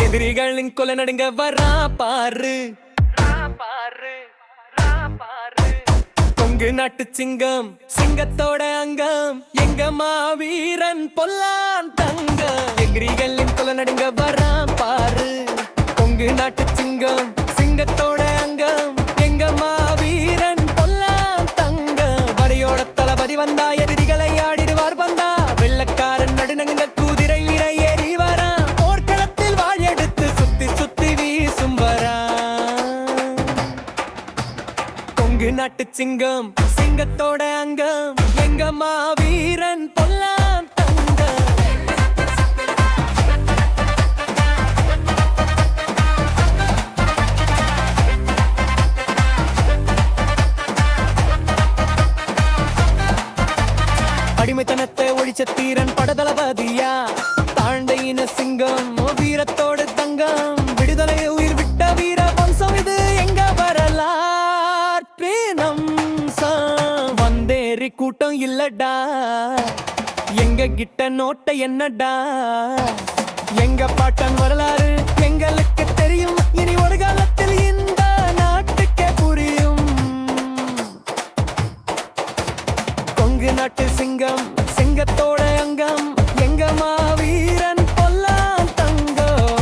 எதிரிகளின் கொலை நடுங்க வரா பாரு. கொங்கு நாட்டு சிங்கம் சிங்கத்தோட அங்கம் எங்க மாவீரன் பொல்லான் தங்கம். எதிரிகளின் கொலை நடுங்க வரா பாரு. கொங்கு நாட்டு சிங்கம் சிங்கத்தோட அங்கம் எங்க மாவீரன் பொல்லான் தங்கம். வரையோட தளபதி வந்தா எதிரிகளை ஆடிடுவார் வந்தா. வெள்ளக்காரன் நடுநங்க குதிரை வீர ஏறி வரா. போர்க்களத்தில் வாழெடுத்து சுத்தி சுத்தி வீசும் வரா. கொங்கு நாட்டு சிங்கம் சிங்கத்தோட அங்கம் எங்க மாவீரன் பொல்லான் தங்கம். அடிமைத்தனத்தை ஒழிச்ச தீரன் படதளபதியா. தாழ்ந்த இன சிங்கம் வீரத்தோடு தங்கம். விடுதலை உயிர் விட்ட வீர வம்சம் இது எங்க வரலாற்றினம். வந்தேறி கூட்டம் இல்லடா எங்க கிட்ட நோட்ட என்னடா. எங்க பாட்டன் வரலாறு எங்களுக்கு தெரியும். இனி ஒரு காலத்தில் இந்த நாட்டுக்கே புரியும். கொங்கு நாட்டு சிங்கம் சிங்கத்தோட அங்கம் எங்க மாவீரன் பொல்லான் தங்கம்.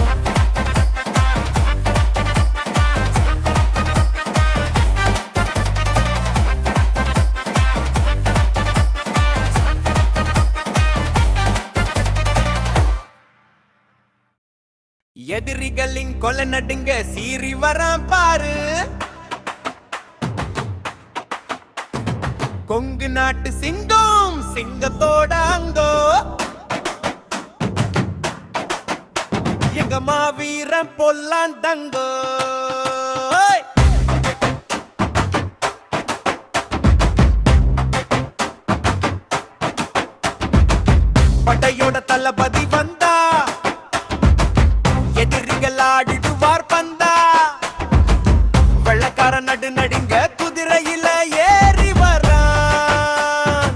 எதிரிகளின் கொலை நடுங்க சீறி வரான் பாரு. கொங்கு நாட்டு சிங்கம் சிங்கத்தோட அங்கோ எங்க மாவீரன் பொல்லான் தங்கோ. படையோட தளபதி வந்தா எதிரிகள் ஆடிடுவார் பந்தா. வெள்ளக்கார நடு நடுங்க குதிரையில ஏறி வரான்.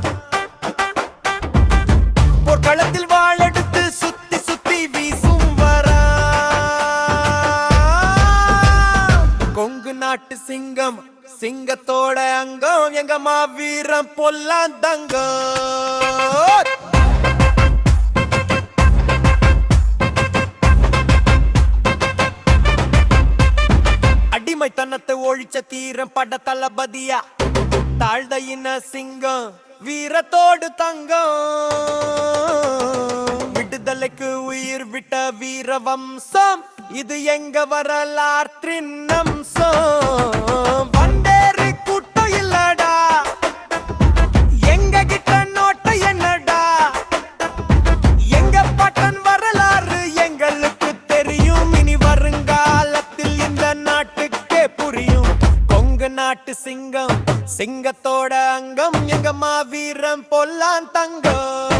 போர்க்களத்தில் வாழெடுத்து சுத்தி சுத்தி வீசும் வரான். கொங்கு நாட்டு சிங்கம் சிங்கத்தோட அங்கம் எங்க மாவீரன் பொல்லான் தங்கம். அடிமைத்தனத்தை ஒழிச்ச தீரம் பட தளபதியா. தாழ்ந்த இன சிங்கம் வீரத்தோடு தங்கம். விடுதலைக்கு உயிர் விட்ட வீர வம்சம் இது எங்க வரலாற்றின் அம்சம். வந்தேறி கூட்டம் இல்லடா எங்க கிட்ட நோட்ட என்னடா. எங்க பாட்டன் வரலாறு எங்களுக்கு தெரியும். இனி வருங்காலத்தில் இந்த நாட்டுக்கே புரியும். கொங்கு நாட்டு சிங்கம் சிங்கத்தோட அங்கம் எங்க மாவீரன் பொல்லான் தங்கம்.